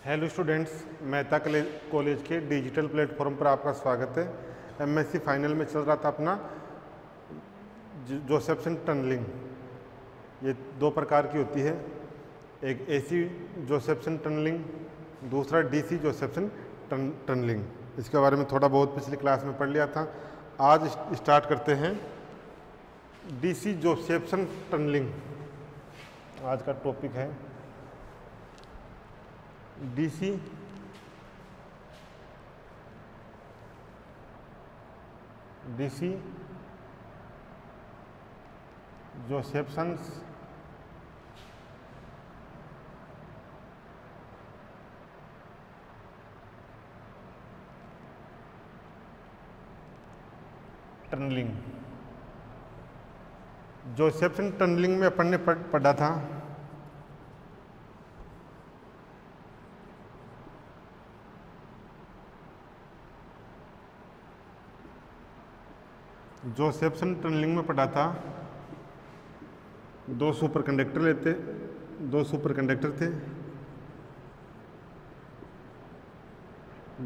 Hello students, Mehta college के digital platform पर आपका स्वागत है। एमएससी फाइनल में चल रहा था अपना जोसेफ्सन टनलिंग। ये दो प्रकार की होती है, एक एसी जोसेफ्सन टनलिंग, दूसरा डीसी जोसेफ्सन टनलिंग। इसके बारे में थोड़ा बहुत पिछली क्लास में पढ़ लिया था। आज स्टार्ट करते हैं डीसी जोसेफ्सन टनलिंग। आज का टॉपिक है डीसी जोसेफ्सन टनलिंग। जोसेफ्सन टनलिंग में अपन ने पढ़ा था जोसेफ्सन टनलिंग में पढ़ा था दो सुपर कंडक्टर थे,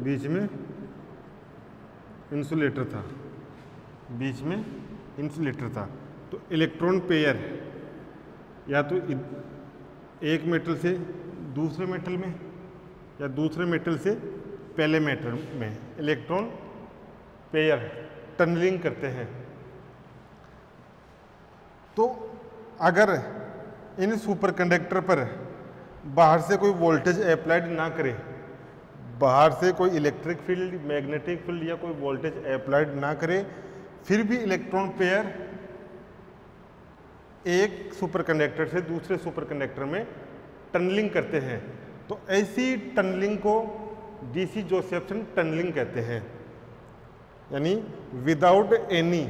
बीच में इंसुलेटर था। तो इलेक्ट्रॉन पेयर या तो एक मेटल से दूसरे मेटल में या दूसरे मेटल से पहले मेटल में इलेक्ट्रॉन पेयर टनलिंग करते हैं। तो अगर इन सुपरकंडक्टर पर बाहर से कोई वोल्टेज अप्लाइड ना करे, बाहर से कोई इलेक्ट्रिक फील्ड, मैग्नेटिक फील्ड या कोई वोल्टेज अप्लाइड ना करे, फिर भी इलेक्ट्रॉन पेयर एक सुपरकंडक्टर से दूसरे सुपरकंडक्टर में टनलिंग करते हैं। तो ऐसी टनलिंग को डीसी जोसेफ्सन टनलिंग कहते हैं, यानी without any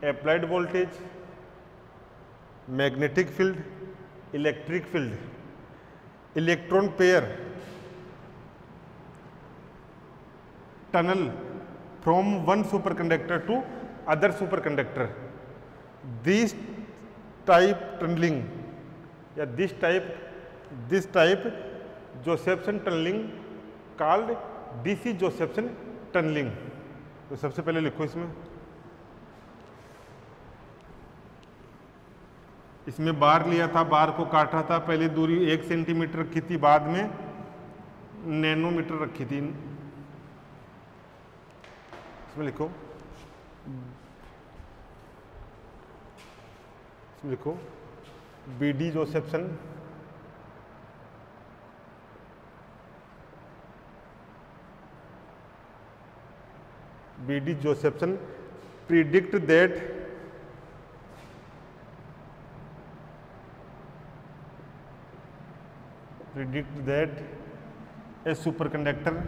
applied voltage, magnetic field, electric field, electron pair tunnel from one superconductor to other superconductor. This type tunnelling या this type Josephson tunnelling called DC Josephson tunnelling. तो सबसे पहले लिखो इसमें बार लिया था, बार को काटा था, पहले दूरी 1 सेंटीमीटर रखी थी, बाद में नैनोमीटर रखी थी। इसमें लिखो BD जोसेफ्सन predict that a superconductor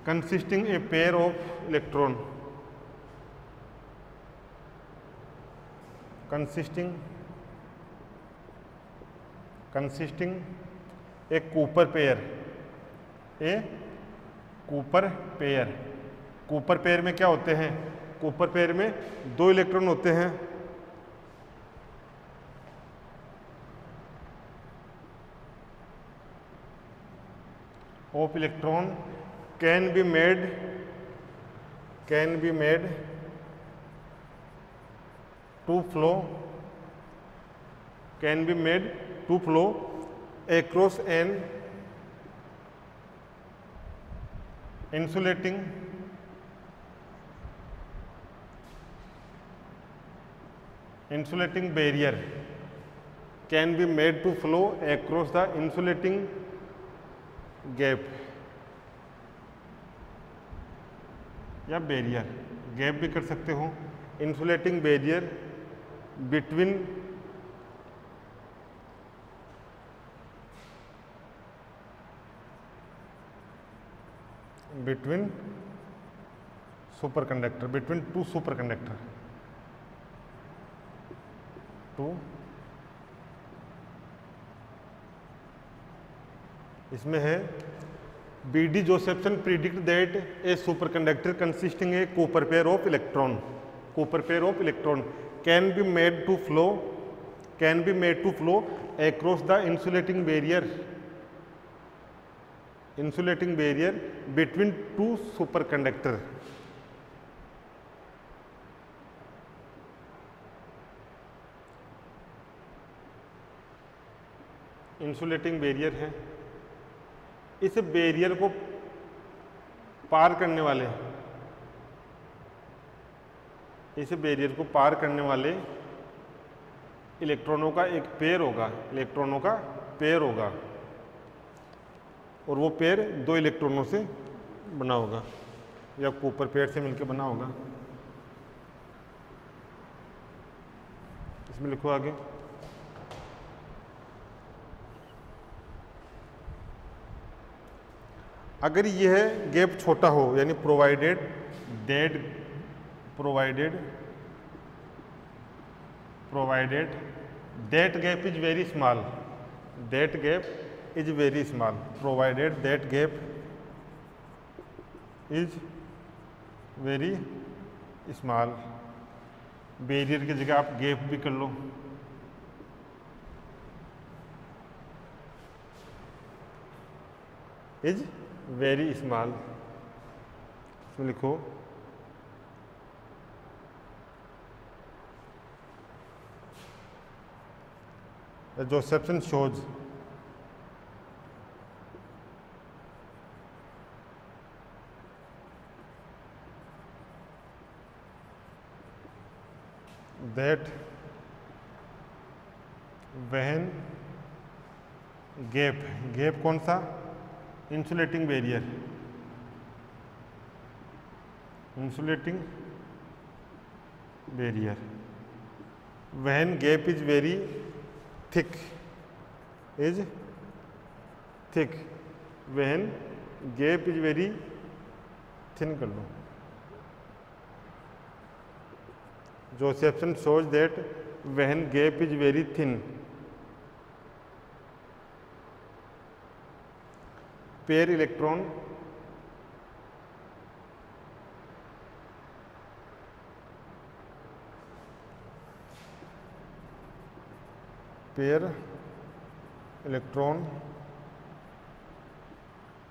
consisting a pair of electron consisting a Cooper pair में क्या होते हैं? कूपर पेयर में दो इलेक्ट्रॉन होते हैं। Of electron can be made to flow across an insulating barrier can be made to flow across the insulating gap या barrier, gap भी कर सकते हो। Insulating barrier between two superconductor इसमें है BD Josephson predict that a superconductor consisting a cooper pair of electron can be made to flow can be made to flow across the insulating barrier between two superconductor. Insulating barrier है, इस barrier को पार करने वाले इलेक्ट्रॉनों का एक pair होगा, और वो पेयर दो इलेक्ट्रॉनों से बना होगा या कूपर पेयर से मिलकर बना होगा। इसमें लिखो आगे, अगर यह गैप छोटा हो, यानी provided that gap is very small, provided that gap is very small, barrier की जगह आप गैप भी कर लो, इज वेरी स्मॉल, इसमें लिखो Josephson shows that when gap कौन सा, insulating barrier, when gap is very thick, when gap is very thin कर लो, Josephson shows that when gap is very thin, pair electron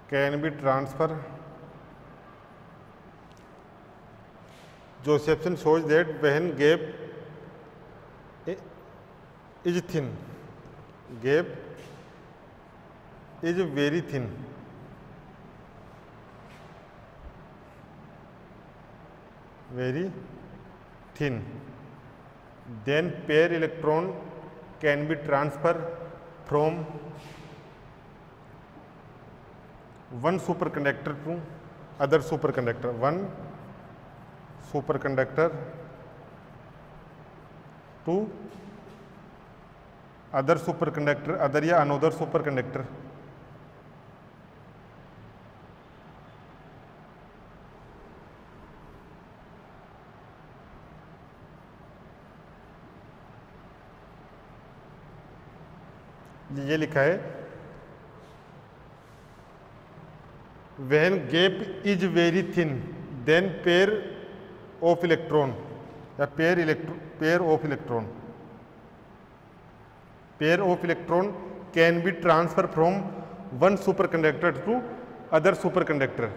can be transferred. Josephson shows that when gap is thin, gap is very thin, then pair electron can be transferred from one superconductor to other superconductor, to other superconductor, other या another superconductor. ये लिखा है when gap is very thin, then pair of electron can be transferred from one superconductor to other superconductor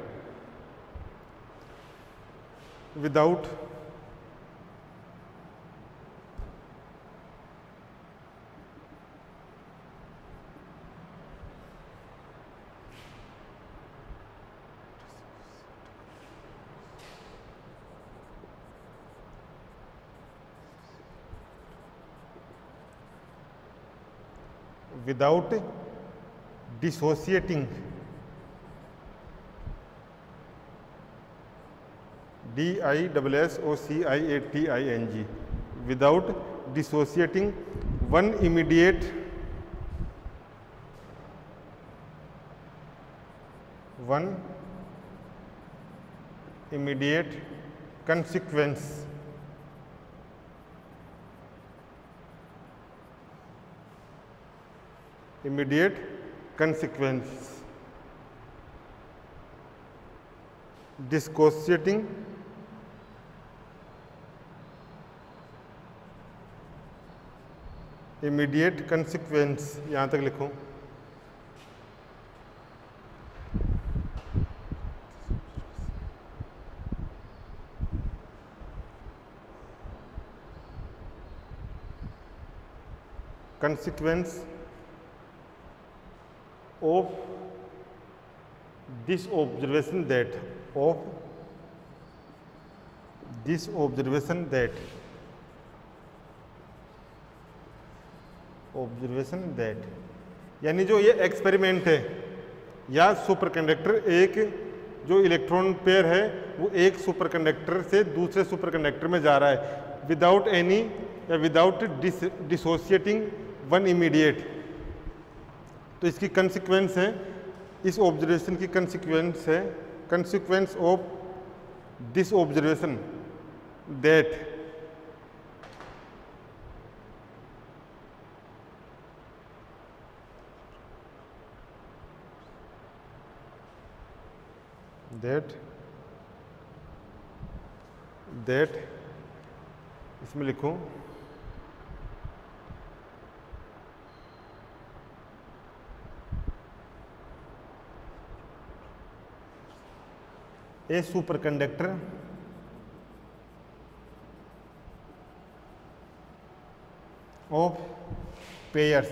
without dissociating, dissociating, without dissociating one immediate consequence dissociating immediate consequence, यहाँ तक लिखूँ। consequence of this observation that यानी जो ये experiment है या super conductor, एक जो इलेक्ट्रॉन पेयर है वो एक सुपर कंडक्टर से दूसरे सुपर कंडक्टर में जा रहा है विदाउट एनी या विदाउट डिसोसिएटिंग वन इमीडिएट। तो इसकी कंसिक्वेंस है, इस ऑब्जर्वेशन की कंसिक्वेंस है, consequence of this observation that इसमें लिखूं ए सुपरकंडक्टर ऑफ पेयर्स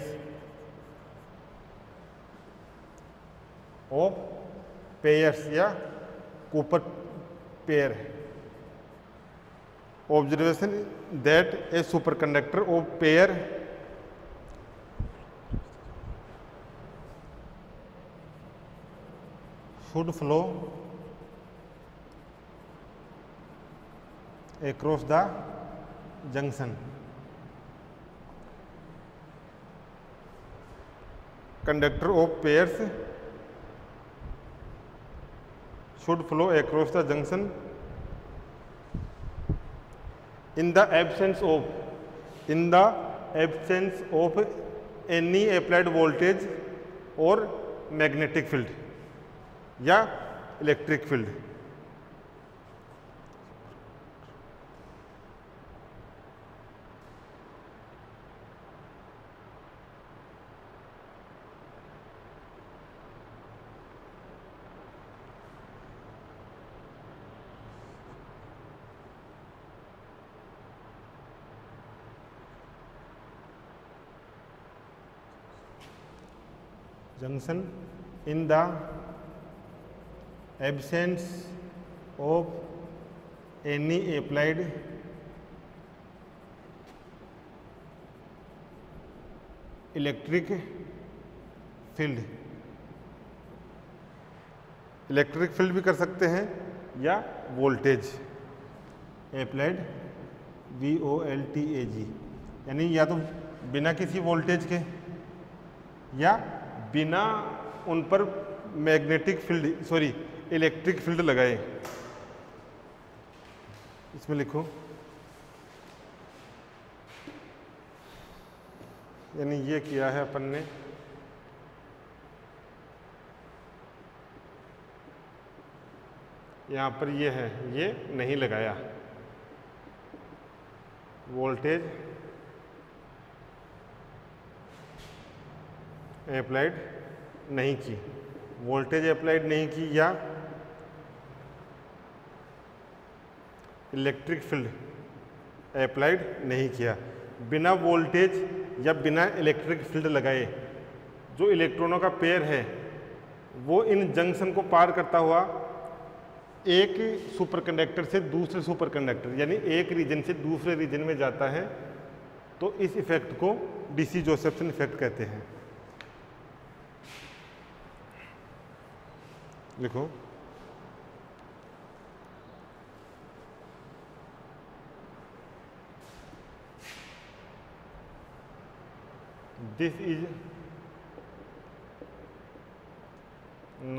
या Cooper pair, observation that A superconductor of pair should flow across the junction. Conductor of pairs should flow across the junction in the absence of any applied voltage or magnetic field या electric field. Junction in the absence of any applied electric field, electric field भी कर सकते हैं या voltage, applied VOLTAG, यानी या तो बिना किसी वोल्टेज के या बिना उन पर मैग्नेटिक फील्ड इलेक्ट्रिक फील्ड लगाए। इसमें लिखो यानी ये किया है अपन ने, यहाँ पर ये है, ये नहीं लगाया, वोल्टेज अप्लाइड नहीं की, वोल्टेज अप्लाइड नहीं की या इलेक्ट्रिक फील्ड अप्लाइड नहीं किया। बिना वोल्टेज या बिना इलेक्ट्रिक फील्ड लगाए जो इलेक्ट्रॉनों का पेयर है वो इन जंक्शन को पार करता हुआ एक सुपरकंडक्टर से दूसरे सुपरकंडक्टर यानी एक रीजन से दूसरे रीजन में जाता है, तो इस इफेक्ट को डीसी जोसेफ्सन इफेक्ट कहते हैं। लिखो this is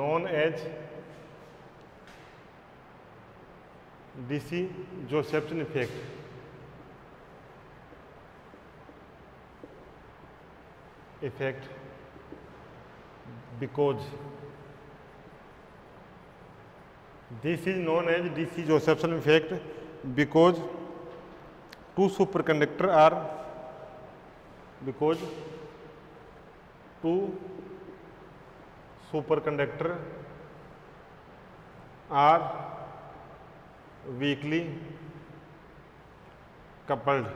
known as DC Josephson effect because this is known as DC Josephson effect because two superconductors are because two superconductor are weakly coupled.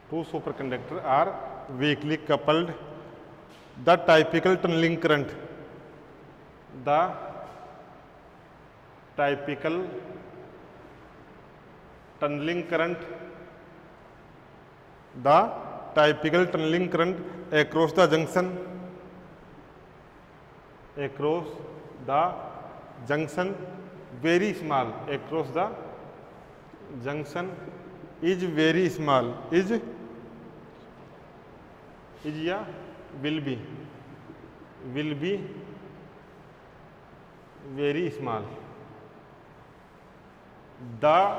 Two superconductor are weakly coupled. The typical tunneling current, the typical tunneling current, the typical tunneling current across the junction, across the junction very small, across the junction is very small, is या will be very small. The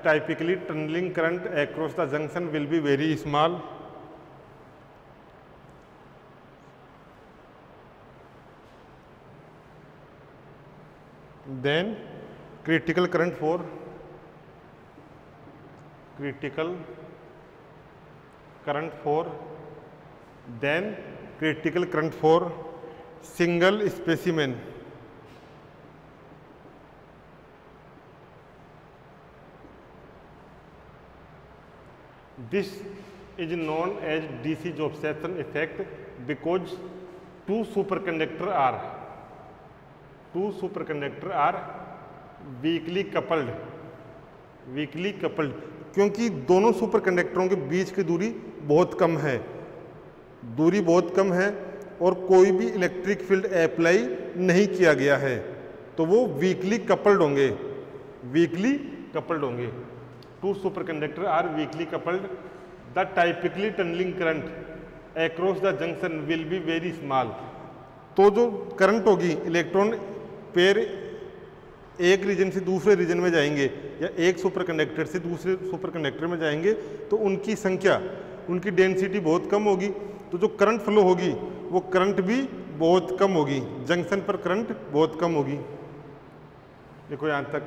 typically tunneling current across the junction will be very small. Then critical current for then critical current for single specimen. This is known as DC Jobson effect because two superconductor are weakly coupled, क्योंकि दोनों सुपरकंडक्टरों के बीच की दूरी बहुत कम है, और कोई भी इलेक्ट्रिक फील्ड अप्लाई नहीं किया गया है, तो वो वीकली कपल्ड होंगे. Two superconductor are weakly coupled. The typically tunnelling current across the junction will be very small. तो जो करंट होगी, इलेक्ट्रॉन पेयर एक रीजन से दूसरे रीजन में जाएंगे या एक सुपरकंडक्टर से दूसरे सुपरकंडक्टर में जाएंगे, तो उनकी संख्या, उनकी डेंसिटी बहुत कम होगी, तो जो करंट फ्लो होगी वो करंट भी बहुत कम होगी, जंक्शन पर करंट बहुत कम होगी. देखो यहाँ तक.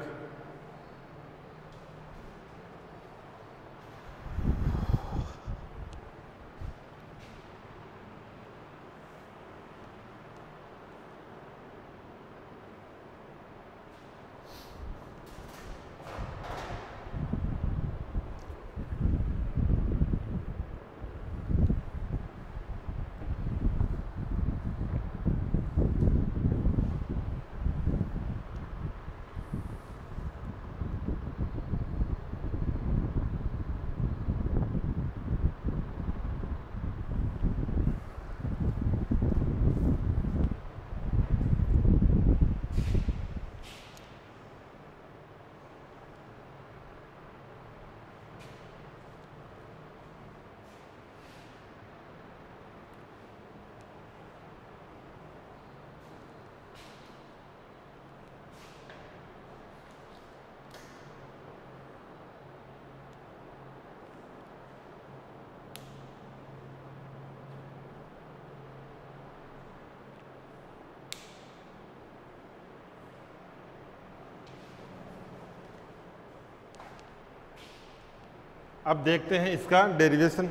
अब देखते हैं इसका डेरिवेशन.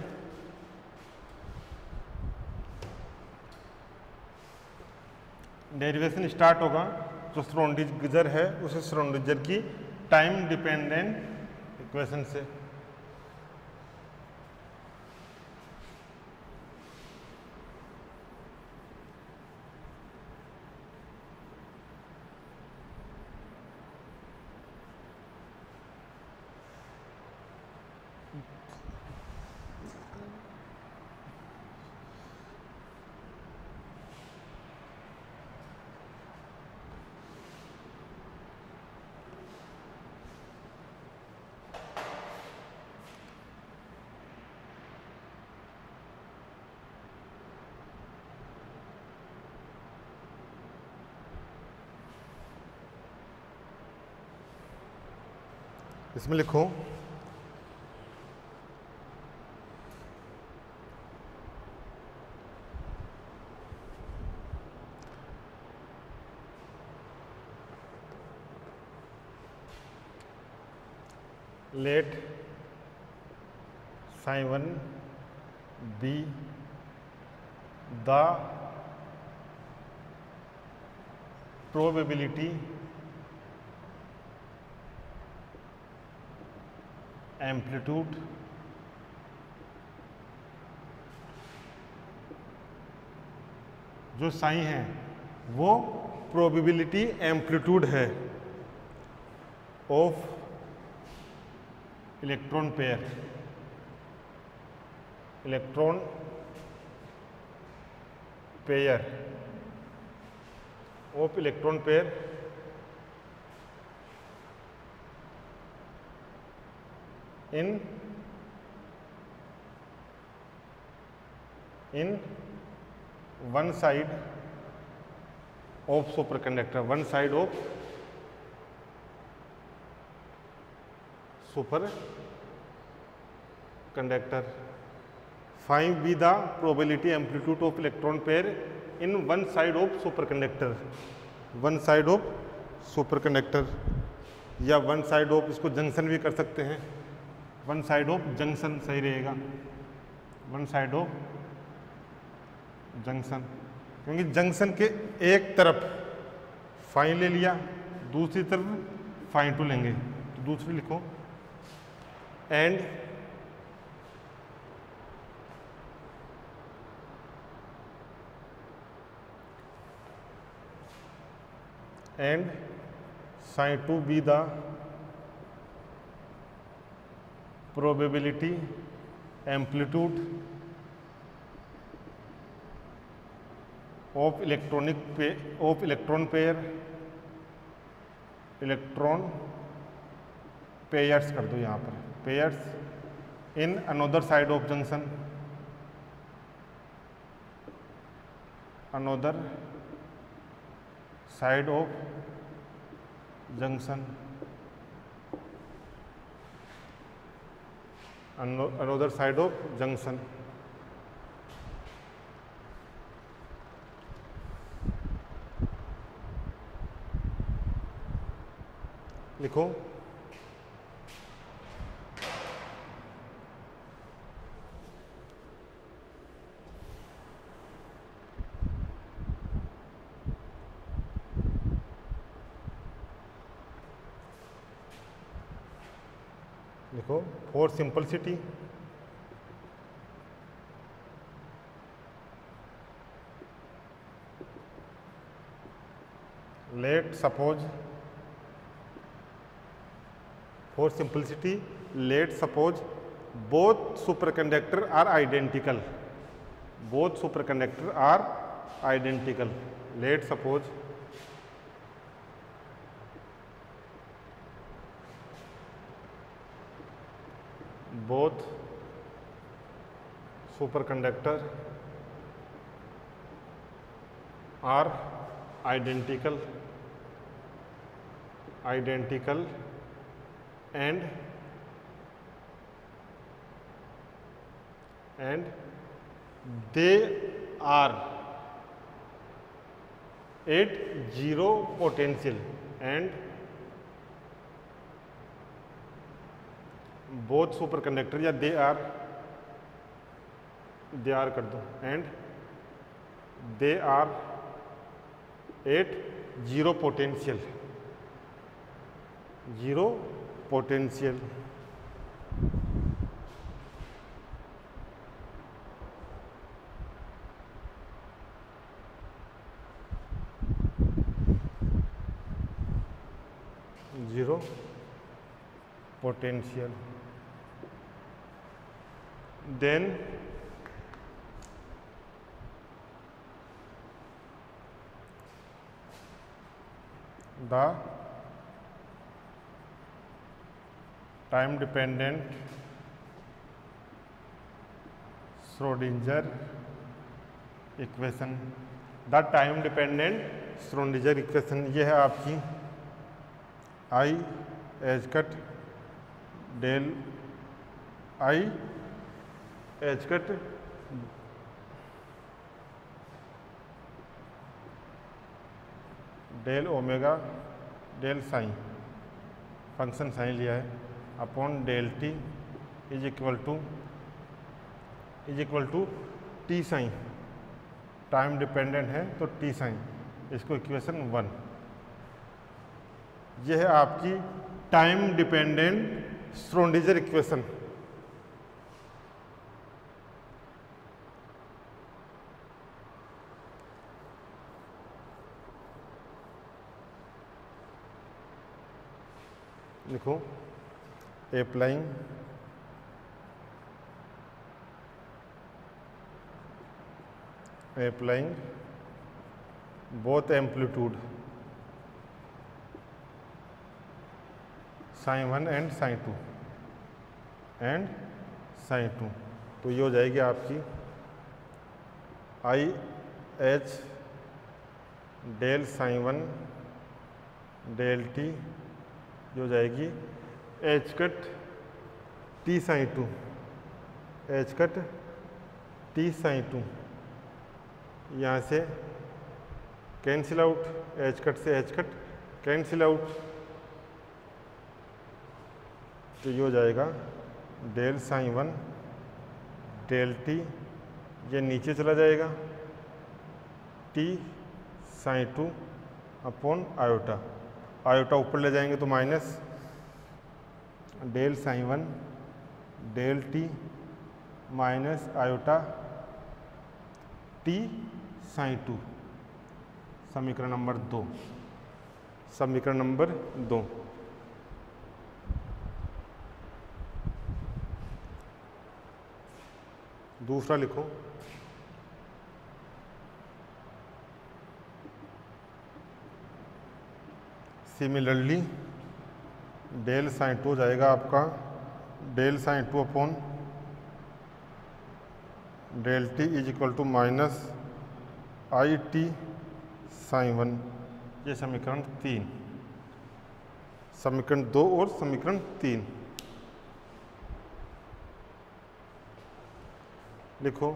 डेरिवेशन स्टार्ट होगा जो श्रोडिंगर है उस श्रोडिंगर की टाइम डिपेंडेंट इक्वेशन से. इसमें लिखो late sign 1 be the probability amplitude जो साइन है वो प्रोबेबिलिटी एम्पलीट्यूड है of electron pair of electron pair in one side of superconductor, one side of superconductor. Find be the probability amplitude of electron pair in one side of superconductor. One side of superconductor या one side of, इसको junction भी कर सकते हैं, one side of junction सही रहेगा, one side of junction, क्योंकि junction के एक तरफ फाइन ले लिया, दूसरी तरफ फाइन टू लेंगे, तो दूसरी लिखो and sin 2 be the probability amplitude of electron pairs कर दो यहाँ पर, pairs in another side of junction, another side of junction, another side of junction. लिखो for simplicity let suppose both superconductor are identical, let suppose both superconductor are identical and they are at zero potential, and both superconductor या they are कर दो, and they are at zero potential, zero potential. Then the time dependent Schrodinger equation, ये है आपकी I H cut del I H cut del omega del sine, function sine लिया है, upon del T is equal to T sine, time dependent है तो T sign, इसको equation 1। यह है आपकी टाइम डिपेंडेंट श्रोडिंगर इक्वेशन। लिखो applying both amplitude sin 1 and sin 2 तो ये हो जाएगी आपकी I H del sin 1 del T, जो हो जाएगी H cut T sin 2, H cut T sin 2, यहाँ से कैंसिल आउट, एच कट से एच कट कैंसिल आउट, तो ये हो जाएगा डेल sin 1 डेल टी, ये नीचे चला जाएगा T sin 2 upon iota, iota ऊपर ले जाएंगे तो minus del sin 1 del T minus iota T sin 2, समीकरण नंबर 2, समीकरण नंबर 2। दूसरा लिखो सिमिलरली डेल sin 2 जाएगा आपका del sin 2 upon del T is equal to minus I T sin 1, ये समीकरण 3, समीकरण 2 और समीकरण 3। लिखो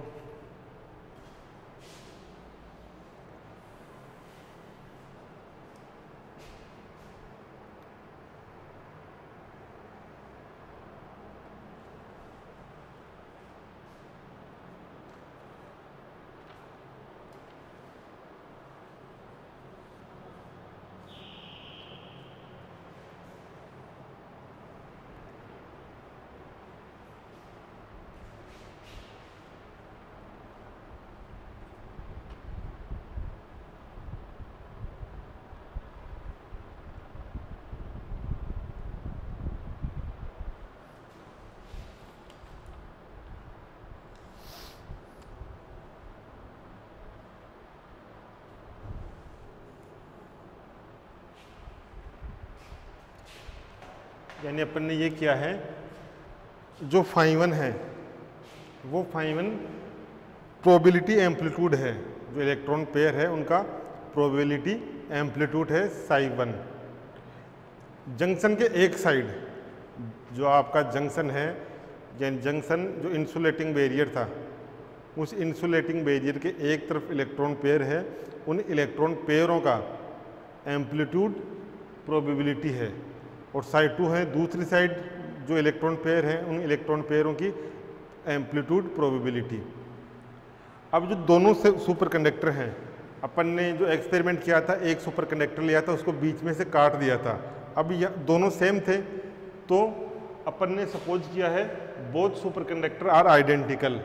यानी अपन ने ये किया है, जो φ1 है वो φ1 प्रोबेबिलिटी एम्पलीट्यूड है, जो इलेक्ट्रॉन पेयर है उनका प्रोबेबिलिटी एम्पलीट्यूड है ψ1। जंक्शन के एक साइड जो आपका जंक्शन है, यानी जंक्शन जो इंसुलेटिंग बैरियर था, उस इंसुलेटिंग बैरियर के एक तरफ इलेक्ट्रॉन पेयर है, उन इलेक्ट्रॉन पेयरों का एम्पलीट्यूड प्रोबेबिलिटी है, और साइड 2 है दूसरी साइड जो इलेक्ट्रॉन पेयर है, उन इलेक्ट्रॉन पेयरों की एम्पलीट्यूड प्रोबेबिलिटी। अब जो दोनों से सुपर कंडक्टर हैं, अपन ने जो एक्सपेरिमेंट किया था, एक सुपर कंडक्टर लिया था, उसको बीच में से काट दिया था। अब दोनों सेम थे, तो अपन ने सपोज किया है both superconductor are identical,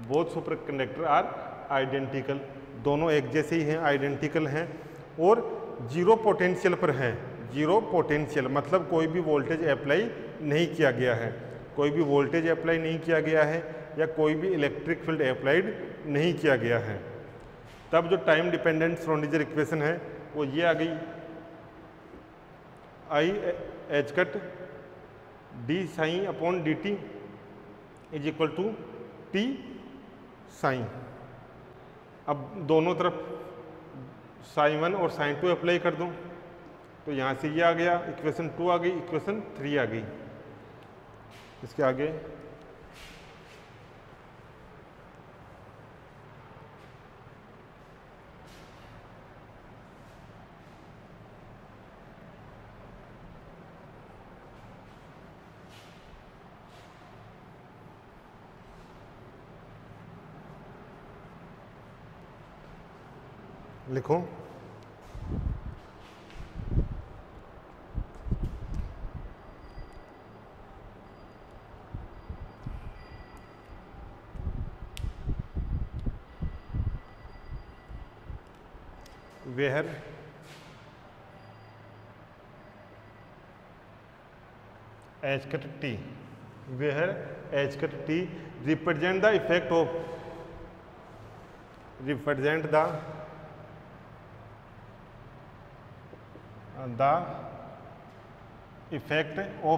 both superconductor are identical, दोनों एक जैसे ही हैं, आइडेंटिकल हैं और जीरो पोटेंशियल पर हैं। जीरो पोटेंशियल मतलब कोई भी वोल्टेज अप्लाई नहीं किया गया है, कोई भी वोल्टेज अप्लाई नहीं किया गया है या कोई भी इलेक्ट्रिक फील्ड अप्लाइड नहीं किया गया है। तब जो टाइम डिपेंडेंट श्रोडिंगर इक्वेशन है वो ये आ गई, I H cut D sine upon D T is equal to T sine. अब दोनों तरफ sin 1 और sin 2 अप्लाई कर दूं तो यहाँ से ये आ गया, इक्वेशन 2 आ गई, इक्वेशन 3 आ गई। इसके आगे लिखो where H cut T, where H cut T represent the effect of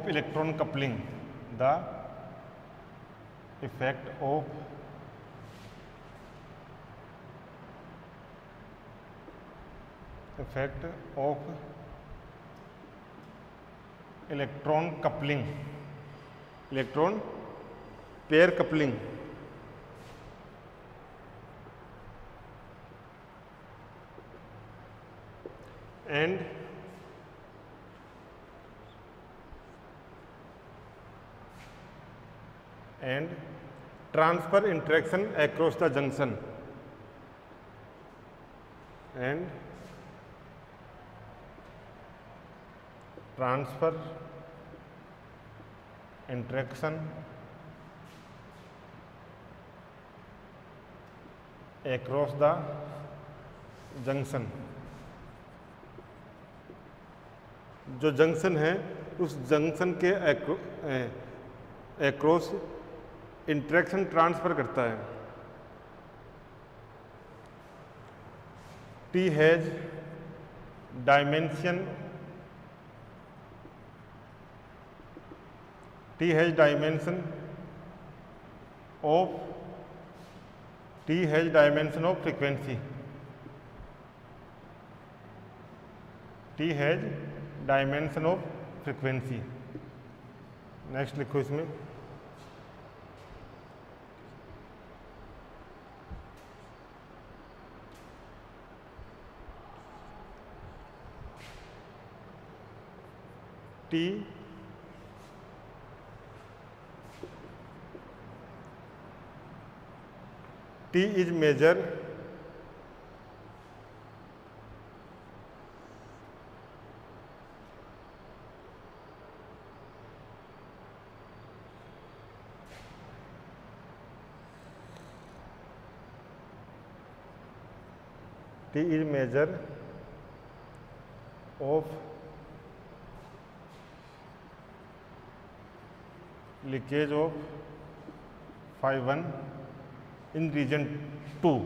electron coupling, the effect of electron pair coupling and transfer interaction across the junction, and transfer interaction across the junction। जो junction है उस junction के across interaction transfer करता है। T has dimension of frequency, next लिखो इसमें T is measure of leakage of phi 1 in region 2,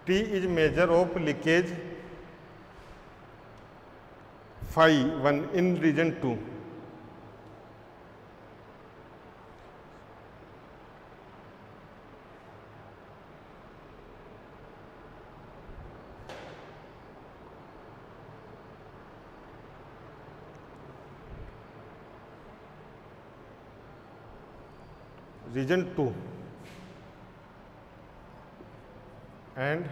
T is measure of leakage phi 1 in region 2। region 2 and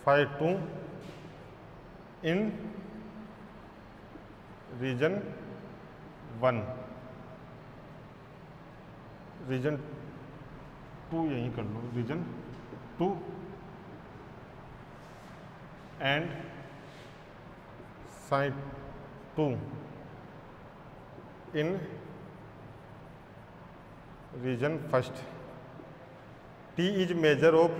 phi 2 in region 1, region 2 यहीं कर लो, region 2 and psi 2 in region 1st। T is measure of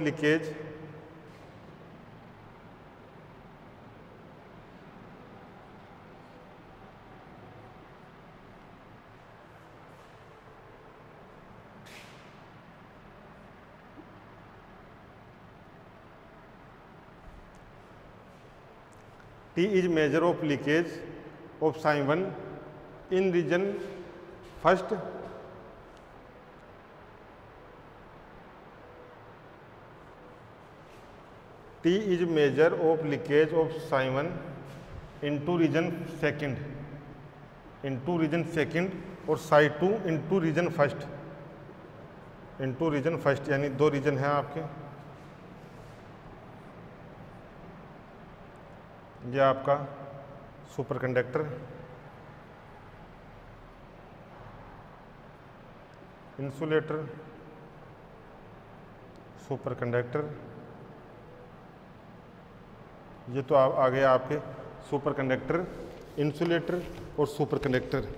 leakage of psi 1 in region 1st T is measure of leakage of psi 1 into region 2nd और psi 2 into region 1st यानी 2 reason हैं आपके। ये आपका super conductor, insulator super conductor, ये तो आ गया आपके सुपर कंडक्टर, इंसुलेटर और सुपर कंडक्टर।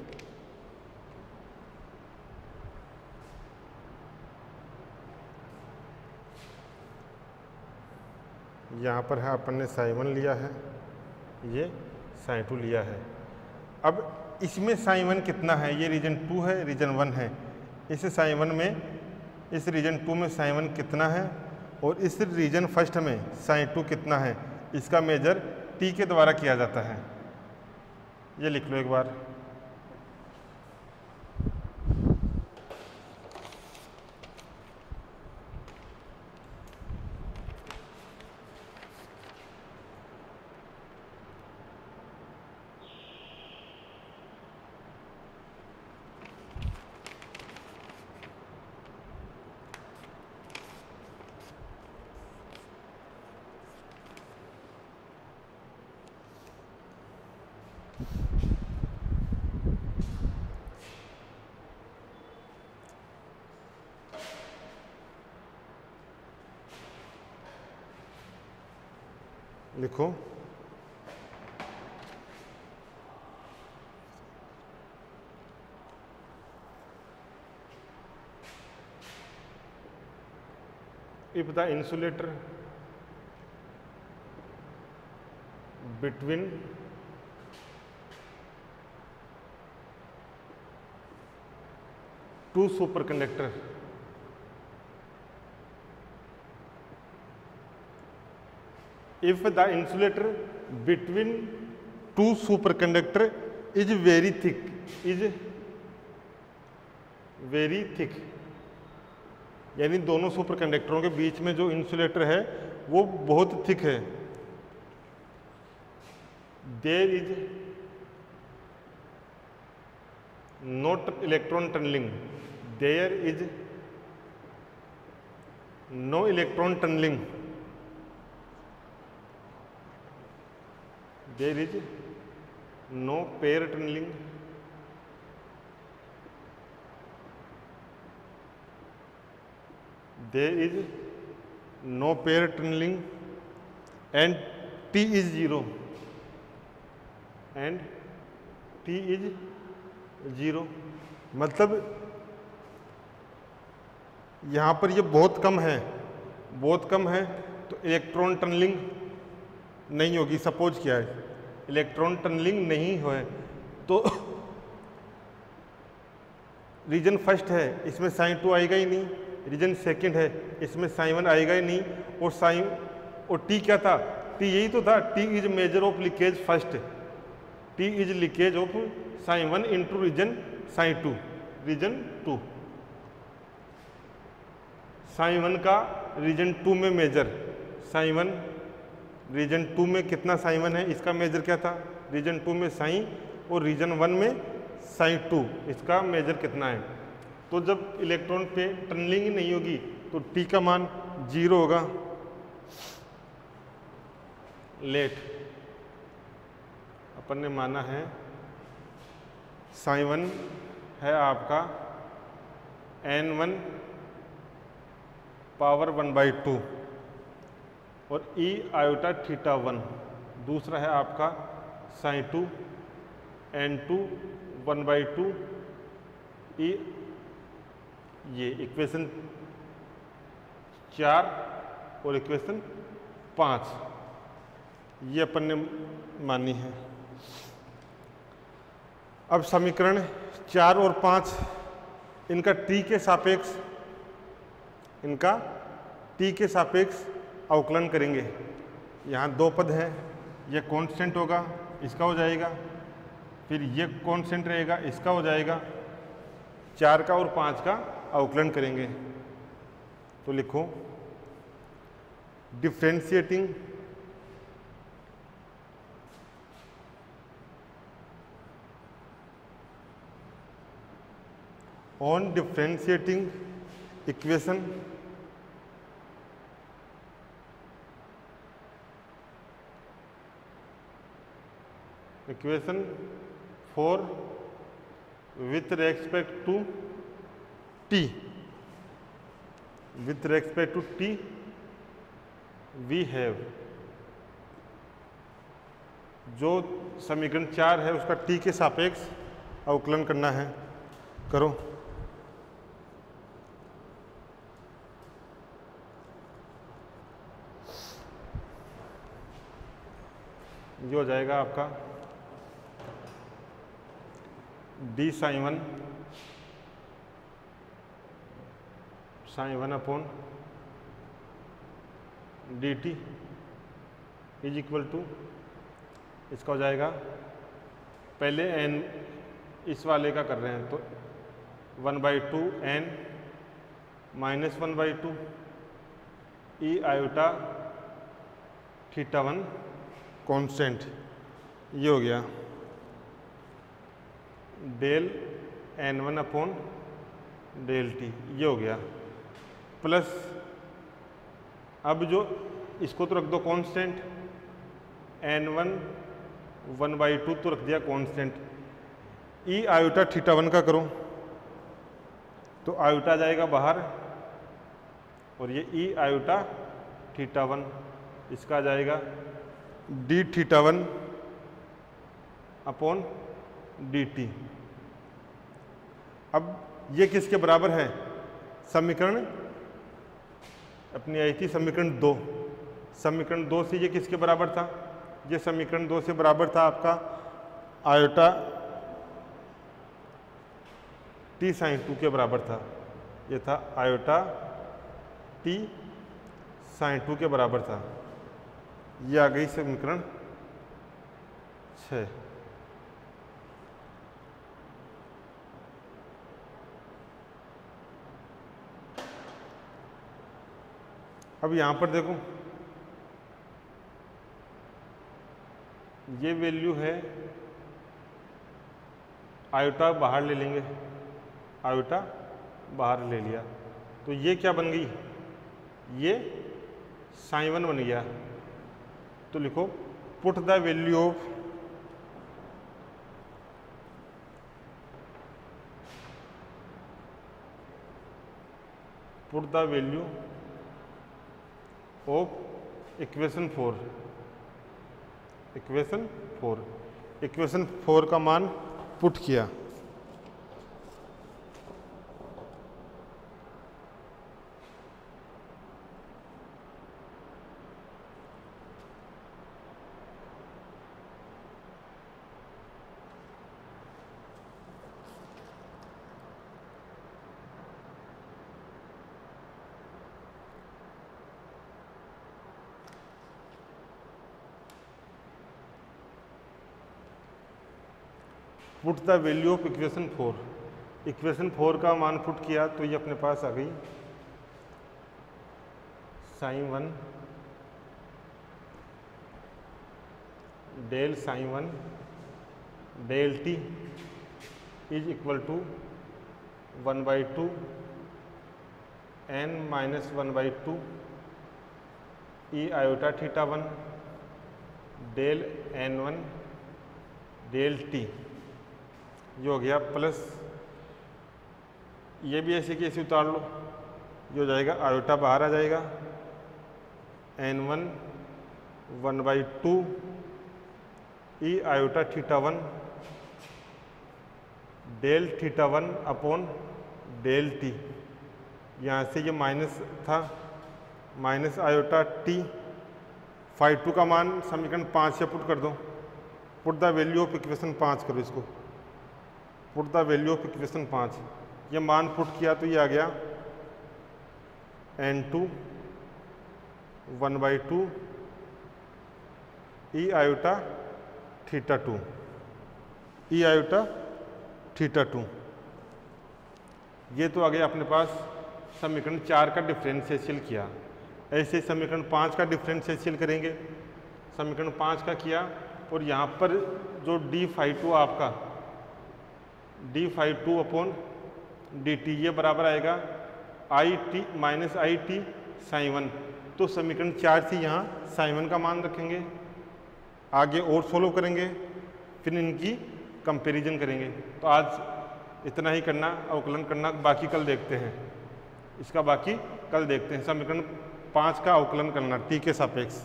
यहाँ पर है अपन ने psi1 लिया है, ये psi2 लिया है। अब इसमें psi1 कितना है, ये रीजन 2 है, रीजन 1 है। इस psi1 में, इस रीजन 2 में psi1 कितना है और इस रीजन फर्स्ट में psi2 कितना है, इसका मेजर T के द्वारा किया जाता है। ये लिख लो एक बार। लिखो if the insulator between two superconductor if the insulator between two superconductor is very thick, यानी दोनों सुपर कंडक्टरों के बीच में जो इंसुलेटर है वो बहुत थिक है। There is not electron tunnelling, there is no electron tunnelling, there is no pair tunnelling, there is no pair tunneling and T is 0 and T is 0। मतलब यहाँ पर ये बहुत कम है, बहुत कम है, तो इलेक्ट्रॉन टनलिंग नहीं होगी। सपोज किया है इलेक्ट्रॉन टनलिंग नहीं हो, तो रीजन फर्स्ट है इसमें psi2 आएगा ही नहीं, रीजन सेकंड है इसमें psi1 आएगा ही नहीं, और T क्या था, T यही तो था, T is measure of leakage first, T is leakage of psi1 into region psi2, region 2। psi1 का रीजन 2 में मेजर, psi1 रीजन 2 में कितना psi1 है, इसका मेजर क्या था, रीजन 2 में psi, और रीजन 1 में psi2, इसका मेजर कितना है। तो जब इलेक्ट्रॉन पे टनलिंग ही नहीं होगी तो T का मान 0 होगा। लेट अपन ने माना है psi1 है आपका n1 पावर 1/2 और E आयोटा थीटा 1, दूसरा है आपका psi2 n2 1/2 E, ये इक्वेशन 4 और इक्वेशन 5 ये अपन ने मानी है। अब समीकरण 4 और 5 इनका T के सापेक्ष, इनका T के सापेक्ष अवकलन करेंगे। यहाँ दो पद हैं, ये कांस्टेंट होगा, इसका हो जाएगा, फिर ये कांस्टेंट रहेगा, इसका हो जाएगा। 4 का और 5 का अवकलन करेंगे तो लिखो differentiating on differentiating equation equation 4 with respect to T, with respect to T we have, जो समीकरण 4 है उसका टी के सापेक्ष अवकलन करना है। करो। ये हो जाएगा आपका D sine one upon D T is equal to, इसका हो जाएगा, पहले एन इस वाले का कर रहे हैं तो 1/2 N minus 1/2 E iota theta 1 constant, ये हो गया del n1 upon del T, ये हो गया प्लस, अब जो इसको तो रख दो कांस्टेंट, n1 1/2 तो रख दिया कांस्टेंट, ई आयोटा थीटा 1 का करो तो आयोटा जाएगा बाहर और ये ई आयोटा थीटा 1, इसका आ जाएगा D theta 1 upon D T. अब ये किसके बराबर है? समीकरण अपनी आई थी समीकरण 2, समीकरण 2 से ये किसके बराबर था? ये समीकरण 2 से बराबर था आपका आयोटा टी साइन 2 के बराबर था, ये था आयोटा टी साइन 2 के बराबर था। ये आ गई समीकरण 6। अब यहां पर देखो, ये वैल्यू है, आयोटा बाहर ले लेंगे, आयोटा बाहर ले लिया तो ये क्या बन गई? ये साइन 1 बन गया। तो लिखो put the value of equation 4, equation 4 का मान पुट किया। Put the value of equation 4, equation 4 का मान पुट किया तो ये अपने पास आ गई sine 1 del sine 1 del T is equal to 1/2 n minus 1/2 E iota theta 1 del n1 del T, ये हो गया प्लस, ये भी ऐसे की ऐसे उतार लो, ये हो जाएगा आयोटा बाहर आ जाएगा n1 1/2 E iota theta 1 del theta 1 upon del T, यहाँ से ये माइनस था, माइनस आयोटा टी, फाई 2 का मान समीकरण 5 से पुट कर दो, put the value of equation 5 करो इसको, put the value of equation 5, ये मान पुट किया तो ये आ गया n2 1/2 ई आयोटा थीटा 2, ई आयोटा थीटा 2, ये तो आ गया अपने पास समीकरण 4 का डिफरेंशियल किया। ऐसे समीकरण 5 का डिफरेंशियल करेंगे, समीकरण 5 का किया और यहाँ पर जो डी फाई 2 आपका D phi 2 upon D T, ये बराबर आएगा I T minus I T sine 1, तो समीकरण 4 से यहाँ साइन 1 का मान रखेंगे, आगे और सोल्व करेंगे, फिर इनकी कंपैरिजन करेंगे। तो आज इतना ही करना, अवकलन करना, बाकी कल देखते हैं। इसका बाकी कल देखते हैं। समीकरण 5 का अवकलन करना टी के सापेक्ष।